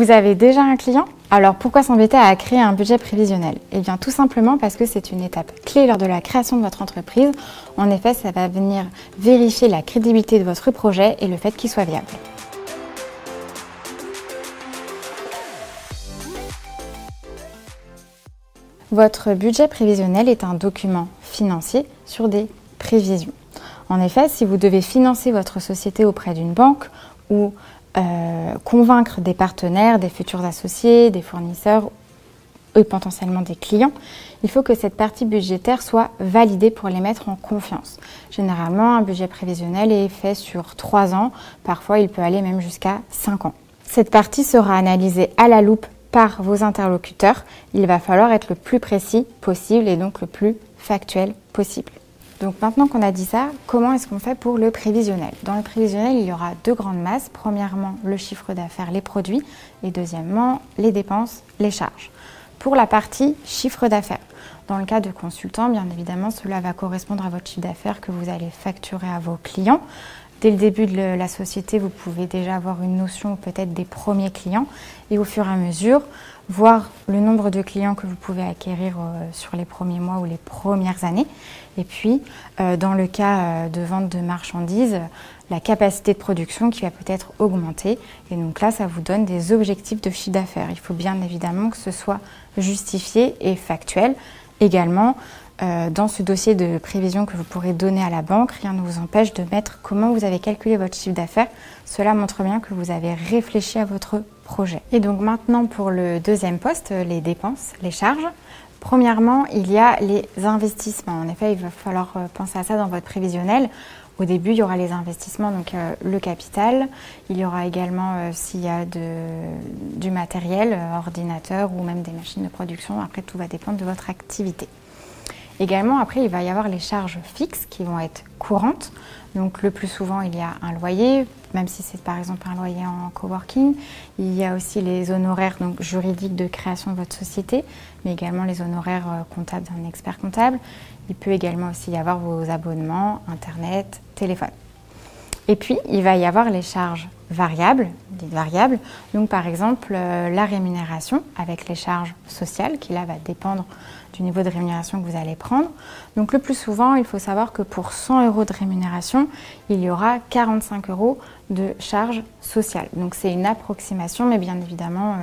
Vous avez déjà un client? Alors pourquoi s'embêter à créer un budget prévisionnel? Eh bien tout simplement parce que c'est une étape clé lors de la création de votre entreprise. En effet, ça va venir vérifier la crédibilité de votre projet et le fait qu'il soit viable. Votre budget prévisionnel est un document financier sur des prévisions. En effet, si vous devez financer votre société auprès d'une banque ou convaincre des partenaires, des futurs associés, des fournisseurs et potentiellement des clients, il faut que cette partie budgétaire soit validée pour les mettre en confiance. Généralement, un budget prévisionnel est fait sur 3 ans, parfois il peut aller même jusqu'à 5 ans. Cette partie sera analysée à la loupe par vos interlocuteurs. Il va falloir être le plus précis possible et donc le plus factuel possible. Donc maintenant qu'on a dit ça, comment est-ce qu'on fait pour le prévisionnel? Dans le prévisionnel, il y aura 2 grandes masses. Premièrement, le chiffre d'affaires, les produits, et deuxièmement, les dépenses, les charges. Pour la partie chiffre d'affaires, dans le cas de consultant, bien évidemment, cela va correspondre à votre chiffre d'affaires que vous allez facturer à vos clients. Dès le début de la société, vous pouvez déjà avoir une notion peut-être des premiers clients et au fur et à mesure, voir le nombre de clients que vous pouvez acquérir sur les premiers mois ou les premières années. Et puis, dans le cas de vente de marchandises, la capacité de production qui va peut-être augmenter. Et donc là, ça vous donne des objectifs de chiffre d'affaires. Il faut bien évidemment que ce soit justifié et factuel. Également, dans ce dossier de prévision que vous pourrez donner à la banque, rien ne vous empêche de mettre comment vous avez calculé votre chiffre d'affaires. Cela montre bien que vous avez réfléchi à votre projet. Et donc maintenant pour le deuxième poste, les dépenses, les charges. Premièrement, il y a les investissements. En effet, il va falloir penser à ça dans votre prévisionnel. Au début, il y aura les investissements, donc le capital. Il y aura également, s'il y a du matériel, ordinateur ou même des machines de production. Après, tout va dépendre de votre activité. Également, après, il va y avoir les charges fixes qui vont être courantes. Donc, le plus souvent, il y a un loyer, même si c'est par exemple un loyer en coworking. Il y a aussi les honoraires donc, juridiques de création de votre société, mais également les honoraires comptables d'un expert comptable. Il peut également aussi y avoir vos abonnements, Internet, téléphone. Et puis, il va y avoir les charges variables, dites variables. Donc, par exemple, la rémunération avec les charges sociales, qui là va dépendre du niveau de rémunération que vous allez prendre. Donc, le plus souvent, il faut savoir que pour 100 € de rémunération, il y aura 45 € de charges sociales. Donc, c'est une approximation, mais bien évidemment,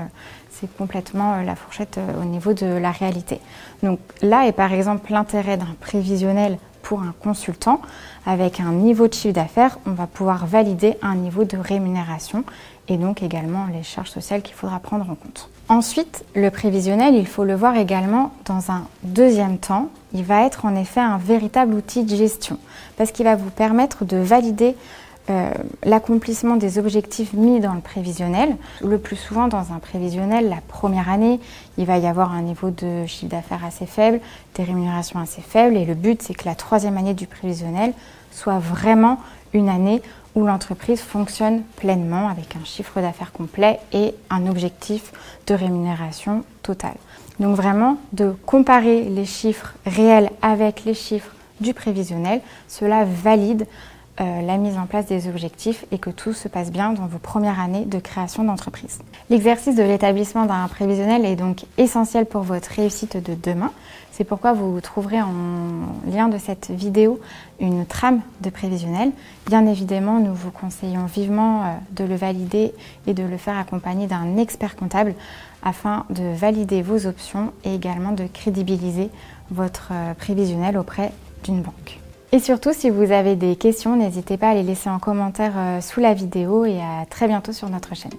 c'est complètement la fourchette au niveau de la réalité. Donc, là est par exemple l'intérêt d'un prévisionnel pour un consultant. Avec un niveau de chiffre d'affaires, on va pouvoir valider un niveau de rémunération et donc également les charges sociales qu'il faudra prendre en compte. Ensuite, le prévisionnel, il faut le voir également dans un deuxième temps. Il va être en effet un véritable outil de gestion parce qu'il va vous permettre de valider l'accomplissement des objectifs mis dans le prévisionnel. Le plus souvent dans un prévisionnel, la première année, il va y avoir un niveau de chiffre d'affaires assez faible, des rémunérations assez faibles et le but c'est que la 3e année du prévisionnel soit vraiment une année où l'entreprise fonctionne pleinement avec un chiffre d'affaires complet et un objectif de rémunération totale. Donc vraiment de comparer les chiffres réels avec les chiffres du prévisionnel, cela valide la mise en place des objectifs et que tout se passe bien dans vos premières années de création d'entreprise. L'exercice de l'établissement d'un prévisionnel est donc essentiel pour votre réussite de demain. C'est pourquoi vous trouverez en lien de cette vidéo une trame de prévisionnel. Bien évidemment, nous vous conseillons vivement de le valider et de le faire accompagner d'un expert comptable afin de valider vos options et également de crédibiliser votre prévisionnel auprès d'une banque. Et surtout, si vous avez des questions, n'hésitez pas à les laisser en commentaire sous la vidéo et à très bientôt sur notre chaîne.